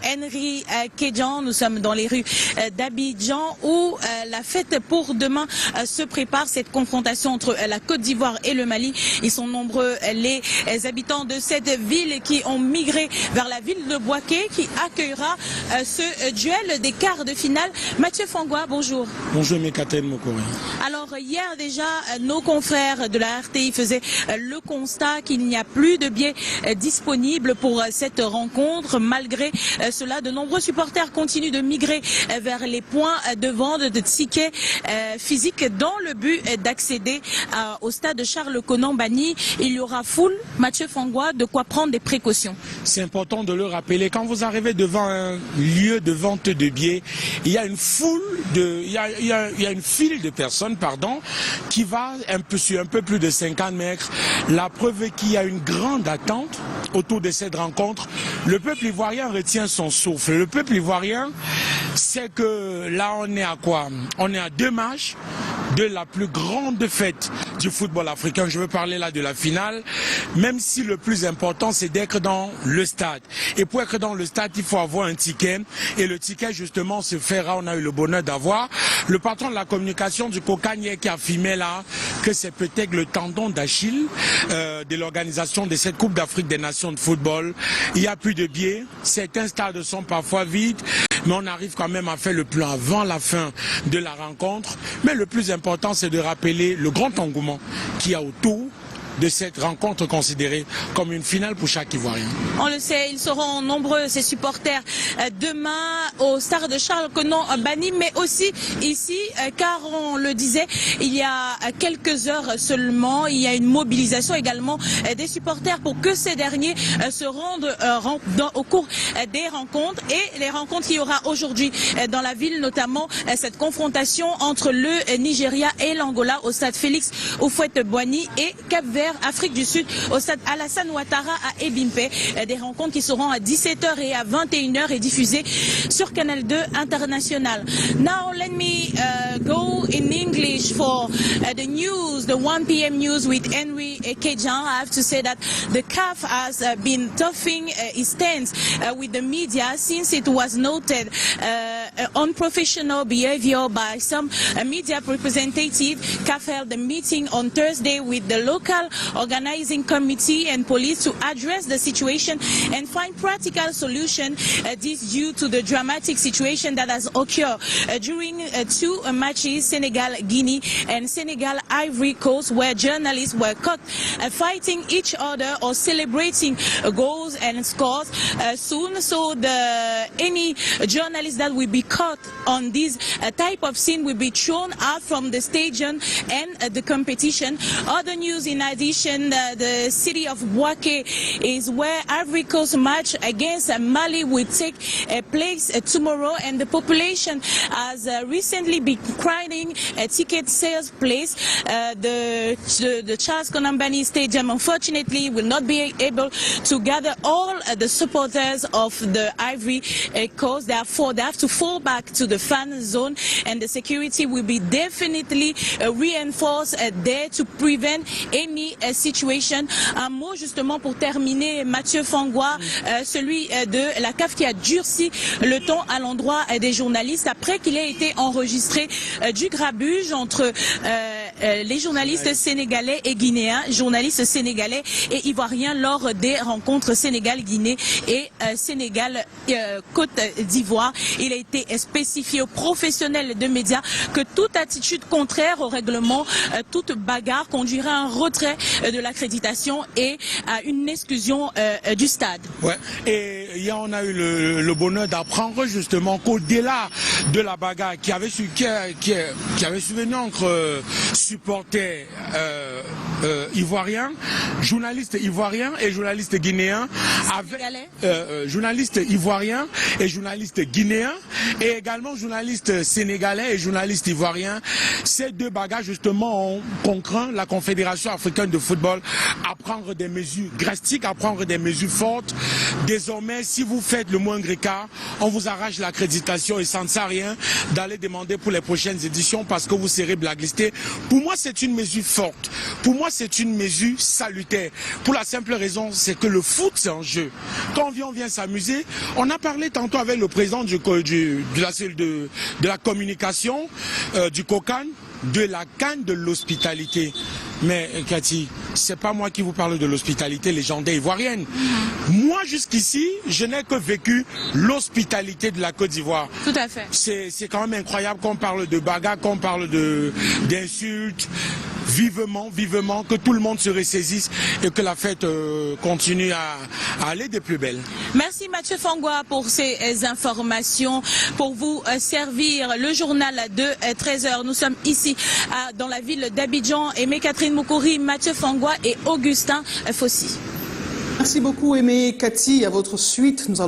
Henry Kedjan, nous sommes dans les rues d'Abidjan où la fête pour demain se prépare, cette confrontation entre la Côte d'Ivoire et le Mali. Ils sont nombreux les habitants de cette ville qui ont migré vers la ville de Bouaké qui accueillera ce duel des quarts de finale. Mathieu Fangwa, bonjour. Bonjour Mekaten Mokore. Alors hier déjà, nos confrères de la RTI faisaient le constat qu'il n'y a plus de billets disponibles pour cette rencontre. Malgré cela, de nombreux supporters continuent de migrer vers les points de vente de tickets physiques dans le but d'accéder au stade Charles-Konan-Banny. Il y aura foule, Mathieu Fangwa, de quoi prendre des précautions. C'est important de le rappeler. Quand vous arrivez devant un lieu de vente de billets, il y a une foule il y a une file de personnes, qui va sur un peu plus de 50 mètres. La preuve est qu'il y a une grande attente autour de cette rencontre. Le peuple ivoirien retient son souffle. Le peuple ivoirien sait que là on est à quoi? On est à 2 matchs de la plus grande fête du football africain. Je veux parler là de la finale, même si le plus important c'est d'être dans le stade. Et pour être dans le stade, il faut avoir un ticket. Et le ticket justement se fera, on a eu le bonheur d'avoir le patron de la communication du Kokanye qui a affirmé là que c'est peut-être le tendon d'Achille de l'organisation de cette Coupe d'Afrique des Nations de football. Il n'y a plus de billets, certains stades sont parfois vides, mais on arrive quand même à faire le plan avant la fin de la rencontre. Mais le plus important, c'est de rappeler le grand engouement qu'il y a autour de cette rencontre considérée comme une finale pour chaque Ivoirien. On le sait, ils seront nombreux, ces supporters, demain au stade de Charles-Konan-Banny, mais aussi ici, car on le disait, il y a quelques heures seulement, il y a une mobilisation également des supporters pour que ces derniers se rendent au cours des rencontres et les rencontres qu'il y aura aujourd'hui dans la ville, notamment cette confrontation entre le Nigeria et l'Angola au stade Félix Houphouët-Boigny et Cap-Vert, Afrique du Sud, au stade Alassane Ouattara à Ebimpe. Des rencontres qui seront à 17h et à 21h et diffusées sur Canal 2 International. Now let me go in English for the news, the 1 p.m. news with Henry Kedjan. I have to say that the CAF has been toughing its stance with the media since it was noted unprofessional behavior by some media representative. CAF held a meeting on Thursday with the local organizing committee and police to address the situation and find practical solution. This due to the dramatic situation that has occurred during 2 matches, Senegal-Guinea and Senegal-Ivory Coast, where journalists were caught fighting each other or celebrating goals and scores soon. So any journalist that will be caught on this type of scene will be thrown out from the stadium and the competition. Other news in addition, the city of Bouaké is where Ivory Coast match against Mali will take place tomorrow, and the population has recently been crying a ticket sales place. The Charles Konan-Banny Stadium unfortunately will not be able to gather all the supporters of the Ivory Coast. Therefore, they have to fall back to the fan zone, and the security will be definitely reinforced there to prevent any situation. Un mot justement pour terminer, Mathieu Fangwa, celui de la CAF qui a durci le ton à l'endroit des journalistes après qu'il ait été enregistré du grabuge entre les journalistes sénégalais et guinéens, journalistes sénégalais et ivoiriens lors des rencontres Sénégal-Guinée et Sénégal-Côte d'Ivoire. Il a été spécifié aux professionnels de médias que toute attitude contraire au règlement, toute bagarre conduirait à un retrait de l'accréditation et à une exclusion du stade. Ouais. Et hier on a eu le bonheur d'apprendre justement qu'au-delà de la bagarre qui avait survenu entre supporters ivoiriens, journalistes ivoiriens et journalistes guinéens, journalistes ivoiriens et journalistes guinéens, et également journalistes sénégalais et journalistes ivoiriens. Ces 2 bagarres justement ont contraint la Confédération africaine de football à prendre des mesures drastiques, à prendre des mesures fortes. Désormais, si vous faites le moindre écart, on vous arrache l'accréditation et ça ne sert à rien d'aller demander pour les prochaines éditions parce que vous serez blacklisté. Pour moi, c'est une mesure forte. Pour moi, moi, c'est une mesure salutaire. Pour la simple raison, c'est que le foot, c'est un jeu. Quand on vient s'amuser. On a parlé tantôt avec le président de la communication, du COCAN, de la canne de l'hospitalité. Mais Cathy, c'est pas moi qui vous parle de l'hospitalité légendaire ivoirienne. Moi, jusqu'ici, je n'ai que vécu l'hospitalité de la Côte d'Ivoire. Tout à fait. C'est quand même incroyable qu'on parle de bagarre, qu'on parle d'insultes. Vivement, que tout le monde se ressaisisse et que la fête continue à aller des plus belles. Merci Mathieu Fangwa pour ces informations, pour vous servir le journal de 13h. Nous sommes ici dans la ville d'Abidjan. Aimé Catherine Moukouri, Mathieu Fangwa et Augustin Fossi. Merci beaucoup Aimé Cathy. À votre suite, nous allons